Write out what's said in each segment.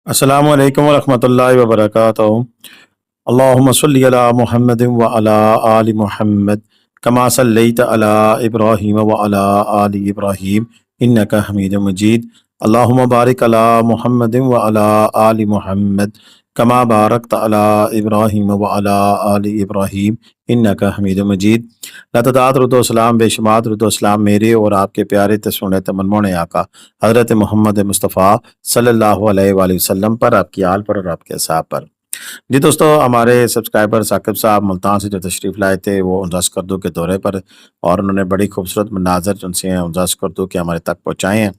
अस्सलामु अलैकुम वरहमतुल्लाहि वबरकातुहू। अल्लाहुम्मा सल्लि अला मुहम्मदिन व अला आलि मुहम्मद कमा सल्लैता अला इब्राहीम व अला आलि इब्राहीम इन्नका हमीदुम मजीद। अल्लाहुम्मा बारिक अला मुहम्मदिन व अला आलि मुहम्मद कमा बारकता अला इब्राहीम व अला आलि इब्राहीम इन्नका हमीदुम मजीद। लतदात रुदोसलाम बेशुमार रुदोसलाम मेरे और आपके प्यारे तस्वीर तमन्मोने आका हज़रत मोहम्मद मुस्तफ़ा सल्लल्लाहु अलैहि वसल्लम पर, आपकी आल पर और आपके असहाब पर। जी दोस्तों, हमारे सब्सक्राइबर साकिब साहब मुल्तान से जो तशरीफ़ लाए थे वो उनजा स्कर्दू के दौरे पर, और उन्होंने बड़ी खूबसूरत मनाजर जो उनसे उनजा स्कर्दू के हमारे तक पहुँचाए हैं।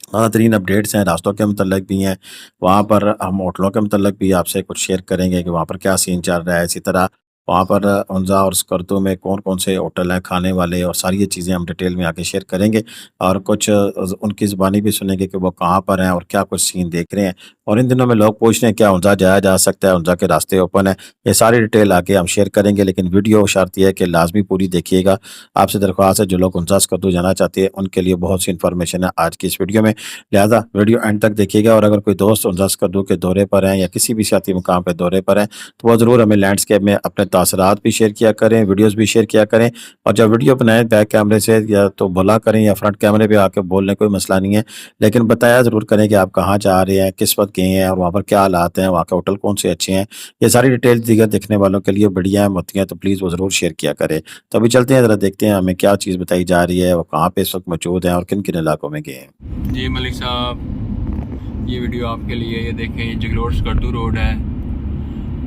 ज़्यादा तरीन अपडेट्स हैं, रास्तों के मतलब भी हैं, वहाँ पर हम होटलों के मतलब भी आपसे कुछ शेयर करेंगे कि वहाँ पर क्या सीन चल रहा है। इसी तरह वहाँ पर उनजा और स्कर्दू में कौन कौन से होटल हैं खाने वाले, और सारी ये चीज़ें हम डिटेल में आके शेयर करेंगे, और कुछ उनकी ज़ुबानी भी सुनेंगे कि वो कहाँ पर हैं और क्या कुछ सीन देख रहे हैं। और इन दिनों में लोग पूछ रहे हैं क्या उनजा जाया जा सकता है, उनजा के रास्ते ओपन है। ये सारी डिटेल आके हम शेयर करेंगे, लेकिन वीडियो शर्त यह है कि लाजमी पूरी देखिएगा। आपसे दरख्वास्त है जो लोग उनजा स्कर्दू जाना चाहते हैं उनके लिए बहुत सी इन्फॉर्मेशन है आज की इस वीडियो में, लिहाजा वीडियो एंड तक देखिएगा। और अगर कोई दोस्त उनजा स्कर्दू के दौरे पर हैं या किसी भी सियाती मुकाम पर दौरे पर हैं तो वह ज़रूर हमें लैंडस्केप में अपने तासरात भी शेयर किया करें, वीडियोज़ भी शेयर किया करें। और जब वीडियो बनाएं बैक कैमरे से या तो बोला करें या फ्रंट कैमरे पे आके बोल लें, कोई मसला नहीं है, लेकिन बताया ज़रूर करें कि आप कहाँ जा रहे हैं, किस वक्त गए हैं और वहाँ पर क्या हालात हैं, वहाँ के होटल कौन से अच्छे हैं। ये सारी डिटेल्स दीगर देखने वालों के लिए बढ़िया होती हैं, तो प्लीज़ वो ज़रूर शेयर किया करें। तो अभी चलते हैं, ज़रा देखते हैं हमें क्या चीज़ बताई जा रही है, वो कहाँ पे इस वक्त मौजूद हैं और किन किन इलाकों में गए हैं। जी मलिक साहब, ये वीडियो आपके लिए। ये देखें, ये जगलोर स्कर्दू रोड है।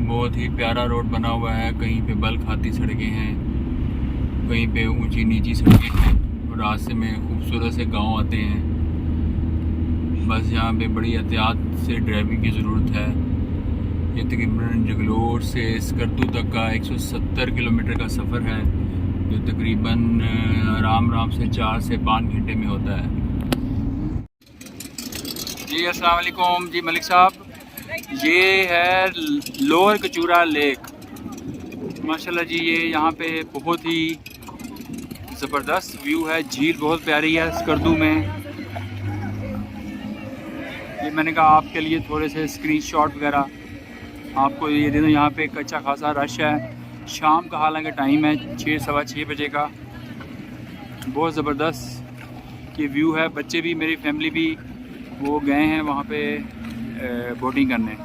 बहुत ही प्यारा रोड बना हुआ है। कहीं पे बल खाती सड़कें हैं, कहीं पे ऊंची नीची सड़कें हैं, और रास्ते में खूबसूरत से गांव आते हैं। बस यहाँ पे बड़ी एहतियात से ड्राइविंग की ज़रूरत है। ये तकरीबन जगलोर से स्कर्दू तक का 170 किलोमीटर का सफ़र है, जो तकरीबन आराम से 4 से 5 घंटे में होता है। जी अस्सलाम वालेकुम। जी मलिक साहब, ये है लोअर कचूरा लेक। माशाल्लाह जी, ये यहाँ पे बहुत ही ज़बरदस्त व्यू है। झील बहुत प्यारी है स्कर्दू में। ये मैंने कहा आपके लिए थोड़े से स्क्रीनशॉट वगैरह आपको ये दे दूँ। यहाँ पे एक अच्छा खासा रश है। शाम का हालांकि टाइम है 6 सवा 6 बजे का। बहुत ज़बरदस्त ये व्यू है। बच्चे भी, मेरी फैमिली भी वो गए हैं वहाँ पे बोटिंग करने।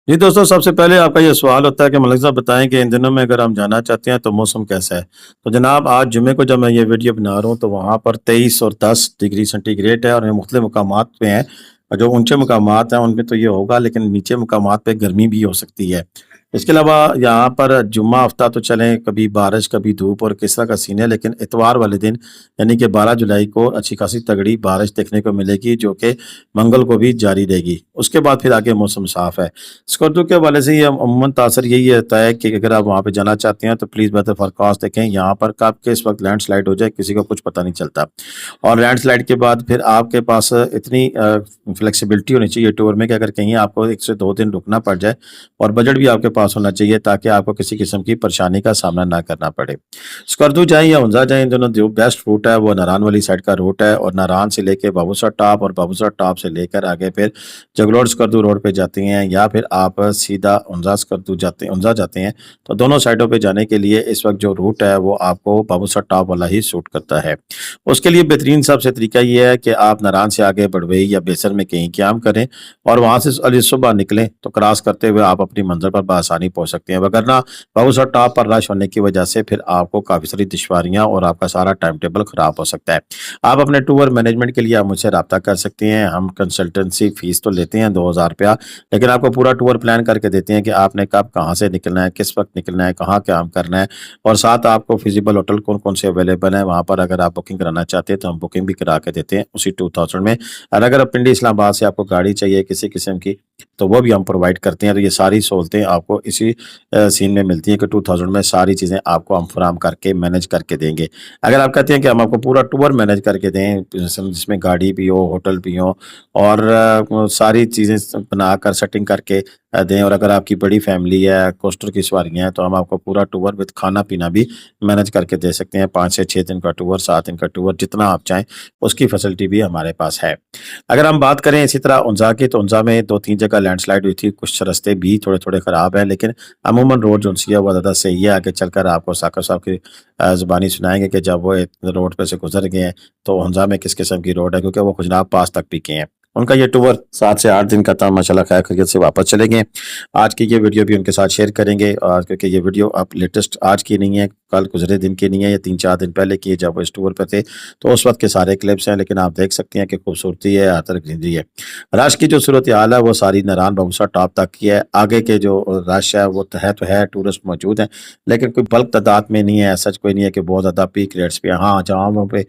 जी दोस्तों, सबसे पहले आपका ये सवाल होता है कि मलिक साहब बताएं कि इन दिनों में अगर हम जाना चाहते हैं तो मौसम कैसा है। तो जनाब, आज जुमे को जब मैं ये वीडियो बना रहा हूँ तो वहाँ पर 23 और 10 डिग्री सेंटीग्रेड है, और ये मुख्तलिफ मकामात पे हैं। और जो ऊंचे मकामात हैं उन पे तो ये होगा, लेकिन नीचे मकामात पे गर्मी भी हो सकती है। इसके अलावा यहाँ पर जुम्मा हफ्ता तो चलें, कभी बारिश कभी धूप और किस तरह का सीन है, लेकिन इतवार वाले दिन यानी कि 12 जुलाई को अच्छी खासी तगड़ी बारिश देखने को मिलेगी, जो कि मंगल को भी जारी रहेगी। उसके बाद फिर आगे मौसम साफ है। स्कर्दू के हवाले से ये अमूमन तासर यही रहता है कि अगर आप वहाँ पे जाना चाहते हैं तो प्लीज़ बेहतर फॉरकास्ट देखें। यहाँ पर कब किस वक्त लैंडस्लाइड हो जाए किसी को कुछ पता नहीं चलता, और लैंडस्लाइड के बाद फिर आपके पास इतनी फ्लेक्सिबिलिटी होनी चाहिए टूर में कि अगर कहीं आपको 1 से 2 दिन रुकना पड़ जाए, और बजट भी आपके पास होना चाहिए ताकि आपको किसी किस्म की परेशानी का सामना ना करना पड़े। स्कर्दू जाएँ या उंजा जाएँ, इन दोनों जो बेस्ट रूट है वो नारान वाली साइड का रूट है, और नारान से लेके बाबूसर टॉप और बाबूसर टॉप से लेकर आगे फिर जगलोर स्कर्दू रोड पे जाती हैं, या फिर आप सीधा उंजा स्कर्दू उंजा जाते हैं। तो दोनों साइडों पे जाने के लिए इस वक्त जो रूट है वो आपको बाबूसर टॉप वाला ही सूट करता है। उसके लिए बेहतरीन सबसे तरीका ये है कि आप नारान से आगे बढ़वई या बेसर में कहीं क़याम करें, और वहाँ से अली सुबह निकलें तो क्रॉस करते हुए आप अपनी मंजिल पर बआसानी पहुँच सकते हैं। वगरना बाबूसर टॉप पर रश होने की वजह से फिर आपको काफ़ी सारी दुश्वारियाँ और आपका सारा टाइम टेबल ख़राब हो सकता है। आप अपने टूर मैनेजमेंट के लिए आप मुझसे रब्ता कर सकते हैं। हम कंसल्टेंसी फ़ीस तो लेते हैं 2000 रुपया, लेकिन आपको पूरा टूर प्लान करके देते हैं कि आपने कब कहाँ से निकलना है, किस वक्त निकलना है, कहाँ काम करना है, और साथ आपको फिजिबल होटल कौन कौन से अवेलेबल हैं वहाँ पर अगर आप बुकिंग कराना चाहते हैं तो हम बुकिंग भी करा के देते हैं उसी 2000 में। और अगर पिंडी इस्लामाबाद से आपको गाड़ी चाहिए किसी किस्म की तो वो भी हम प्रोवाइड करते हैं। तो ये सारी सहूलतें आपको इसी सीन में मिलती हैं कि 2000 में सारी चीज़ें आपको हम फराहम करके मैनेज करके देंगे। अगर आप कहते हैं कि हम आपको पूरा टूर मैनेज करके दें, जिसमें गाड़ी भी हो, होटल भी हो और सारी चीज़ें बनाकर सेटिंग करके दें, और अगर आपकी बड़ी फैमिली है, कोस्टर की सवारियाँ हैं, तो हम आपको पूरा टूर विद खाना-पीना भी मैनेज करके दे सकते हैं। 5 से 6 दिन का टूर, 7 दिन का टूर, जितना आप चाहें, उसकी फैसिलिटी भी हमारे पास है। अगर हम बात करें इसी तरह उन्जा की, तो उन्जा में 2-3 जगह लैंडस्लाइड हुई थी, कुछ रास्ते भी थोड़े-थोड़े ख़राब हैं, लेकिन अमूमन रोड जो-सी है वो ज़्यादा सही है। आगे चलकर आपको साकिब साहब की ज़ुबानी सुनाएँगे कि जब वो एक रोड पे से गुज़र गए हैं, तो उन्जा में किस किस्म की रोड है, क्योंकि वो खुजराब पास तक भी गए हैं। उनका ये टूर 7 से 8 दिन का था, माशाल्लाह खैर खैरियत से वापस चले गए। आज की ये वीडियो भी उनके साथ शेयर करेंगे, और क्योंकि ये वीडियो अब लेटेस्ट आज की नहीं है, कल गुज़रे दिन की नहीं है, ये 3-4 दिन पहले की है जब वो इस टूर पे थे, तो उस वक़्त के सारे क्लिप्स हैं, लेकिन आप देख सकते हैं कि खूबसूरती है, हर तरफ ग्रीनरी है। रश की जो सूरत-ए-हाल है वो सारी नारायण बाबूसा टॉप तक की है। आगे के जो रश है वो तो है, टूरिस्ट मौजूद हैं, लेकिन कोई बल्क तादाद में नहीं है, ऐसा कोई नहीं है कि बहुत ज़्यादा पीक रेट्स पे है। हाँ, जहाँ वहाँ पे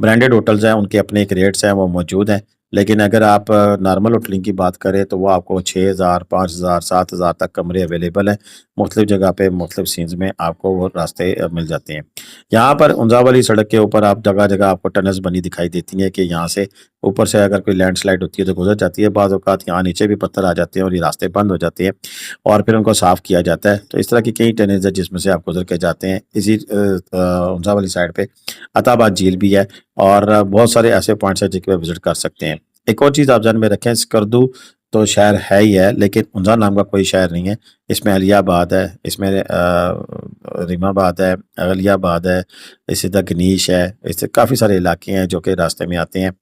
ब्रांडेड होटल्स हैं, उनके अपने एक रेट्स हैं, वो मौजूद हैं। लेकिन अगर आप नॉर्मल होटलिंग की बात करें, तो वो आपको 6000, 5000, 7000 तक कमरे अवेलेबल हैं। मुख्तलिफ जगह पे, मुख्तलिफ सीन्स में आपको वो रास्ते मिल जाते हैं। यहाँ पर उन्जा वाली सड़क के ऊपर आप जगह-जगह आपको टनल्स बनी दिखाई देती हैं कि यहाँ से ऊपर से अगर कोई लैंडस्लाइड होती है तो गुज़र जाती है। बाज़ औक़ात यहाँ नीचे भी पत्थर आ जाते हैं और ये रास्ते बंद हो जाते हैं, और फिर उनको साफ़ किया जाता है। तो इस तरह की कई टनल्स हैं जिसमें से आप गुज़र के जाते हैं। इसी उन्जा वाली साइड पे अताबाद झील भी है, और बहुत सारे ऐसे पॉइंट्स हैं जिनके पे विज़िट कर सकते हैं। एक और चीज़ आप ज़हन में रखें, स्कर्दू तो शहर है ही है, लेकिन उन्जा नाम का कोई शहर नहीं है। इसमें अलियाबाद है, इसमें रीमाबाद है, अलियाबाद है, इसी तरह गनीश है, इससे काफ़ी सारे इलाके हैं जो कि रास्ते में आते हैं,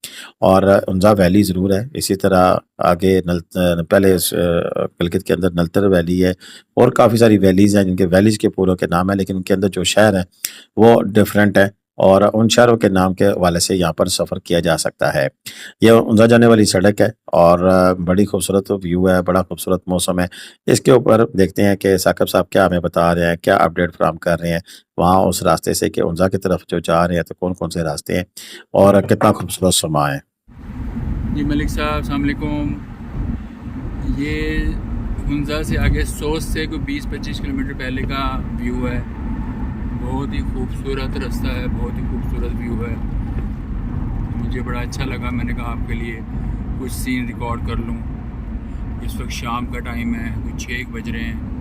और उन्जा वैली ज़रूर है। इसी तरह आगे पहले गिलगित के अंदर नलतर वैली है, और काफ़ी सारी वैलीज़ हैं जिनके वैलीज़ के पूरों के नाम है, लेकिन उनके अंदर जो शहर है वो डिफरेंट है, और उन शहरों के नाम के हवाले से यहाँ पर सफ़र किया जा सकता है। ये उन्जा जाने वाली सड़क है, और बड़ी खूबसूरत व्यू है, बड़ा खूबसूरत मौसम है। इसके ऊपर देखते हैं कि साकिब साहब क्या हमें बता रहे हैं, क्या अपडेट फराहम कर रहे हैं वहाँ उस रास्ते से, कि उन्जा की तरफ जो जा रहे हैं तो कौन-कौन से रास्ते हैं और कितना खूबसूरत समा है। जी मलिक साहब, अस्सलाम वालेकुम। ये हुंजा से आगे सोच से कोई 20-25 किलोमीटर पहले का व्यू है। बहुत ही खूबसूरत रास्ता है, बहुत ही खूबसूरत व्यू है। मुझे बड़ा अच्छा लगा, मैंने कहा आपके लिए कुछ सीन रिकॉर्ड कर लूँ। इस वक्त शाम का टाइम है, कुछ 6 बज रहे हैं।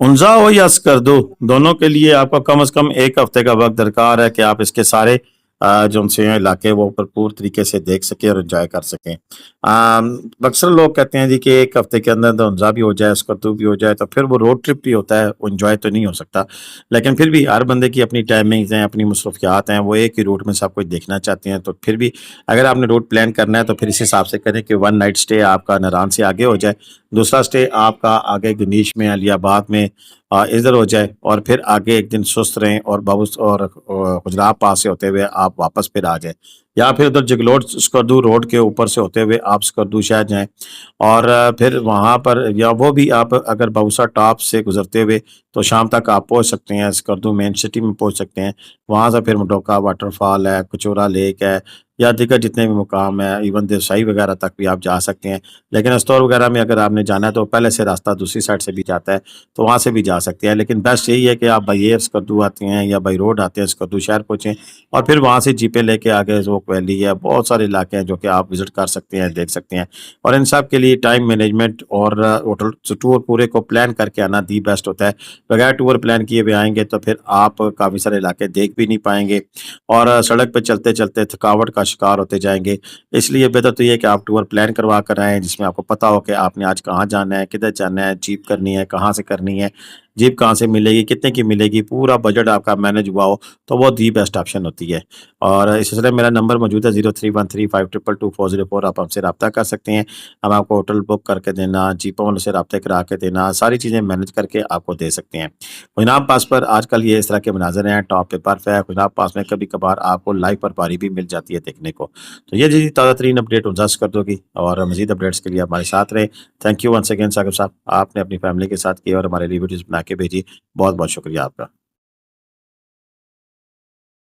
उन्जा हो या स्कर्दू, दोनों के लिए आपको कम से कम 1 हफ्ते का वक्त दरकार है कि आप इसके सारे जो से हैं इलाके वो भरपूर तरीके से देख सकें और एंजॉय कर सकें। अक्सर लोग कहते हैं जी कि 1 हफ्ते के अंदर तो उन्जा भी हो जाए, स्कर्दू भी हो जाए, तो फिर वो रोड ट्रिप भी होता है, वो एंजॉय तो नहीं हो सकता। लेकिन फिर भी हर बंदे की अपनी टाइमिंग्स हैं, अपनी मसरूफियात हैं, वो एक ही रूट में सब कुछ देखना चाहते हैं। तो फिर भी अगर आपने रूट प्लान करना है तो फिर इस हिसाब से करें कि 1 नाइट स्टे आपका नारायण से आगे हो जाए, दूसरा स्टे आपका आगे गनीश में, अलियाबाद में इधर हो जाए, और फिर आगे एक दिन सुस्त रहें और बाबूस और गुजरात पास से होते हुए आप वापस फिर आ जाए, या फिर उधर जगलोट स्कर्दू रोड के ऊपर से होते हुए आप स्कर्दू शहर जाएं, और फिर वहाँ पर, या वो भी आप अगर बाबूसा टॉप से गुजरते हुए तो शाम तक आप पहुँच सकते हैं, स्कर्दू मेन सिटी में पहुँच सकते हैं। वहाँ से फिर मटोका वाटरफॉल है, कचोरा लेक है, या दीगर जितने भी मुकाम है, इवन देसाई वगैरह तक भी आप जा सकते हैं। लेकिन अस्तौर वगैरह में अगर आपने जाना है तो पहले से रास्ता दूसरी साइड से भी जाता है, तो वहाँ से भी जा सकते हैं। लेकिन बेस्ट यही है कि आप बाई एयर स्कर्दू आते हैं या बाई रोड आते हैं, स्कर्दू शहर पहुँचें, और फिर वहाँ से जीपें लेके आगे जोक वैली है, बहुत सारे इलाके हैं जो कि आप विजिट कर सकते हैं, देख सकते हैं। और इन सब के लिए टाइम मैनेजमेंट और होटल टूर पूरे को प्लान करके आना दी बेस्ट होता है। बगैर टूर प्लान किए हुए आएंगे तो फिर आप काफ़ी सारे इलाके देख भी नहीं पाएंगे, और सड़क पर चलते चलते थकावट का शिकार होते जाएंगे। इसलिए बेहतर तो ये है कि आप टूर प्लान करवा कर आएँ, जिसमें आपको पता हो कि आपने आज कहाँ जाना है, किधर जाना है, जीप करनी है, कहाँ से करनी है, जीप कहाँ से मिलेगी, कितने की मिलेगी, पूरा बजट आपका मैनेज हुआ हो तो वो दी बेस्ट ऑप्शन होती है। और इस सिलसिले में मेरा नंबर मौजूद है 031352222404, आप हमसे रब्ता कर सकते हैं। हम आपको होटल बुक करके देना, जीपों वालों से रब्ते करा के देना, सारी चीज़ें मैनेज करके आपको दे सकते हैं। खुशनाब पास पर आजकल ये इस तरह के मनाज़र हैं, टॉप पे बर्फ़ है, खुशनाब पास में कभी-कभार आपको लाइव बर्फबारी भी मिल जाती है देखने को। तो ये जी ताज़ा तरीन अपडेट उनसे कर दोगी और मज़ीद अपडेट्स के लिए हमारे साथ रहें। Thank you once again Saqib साहब, आपने अपनी फैमिली के साथ किया और हमारे लिए वीडियोज़ बना के भेजी। बहुत-बहुत शुक्रिया आपका।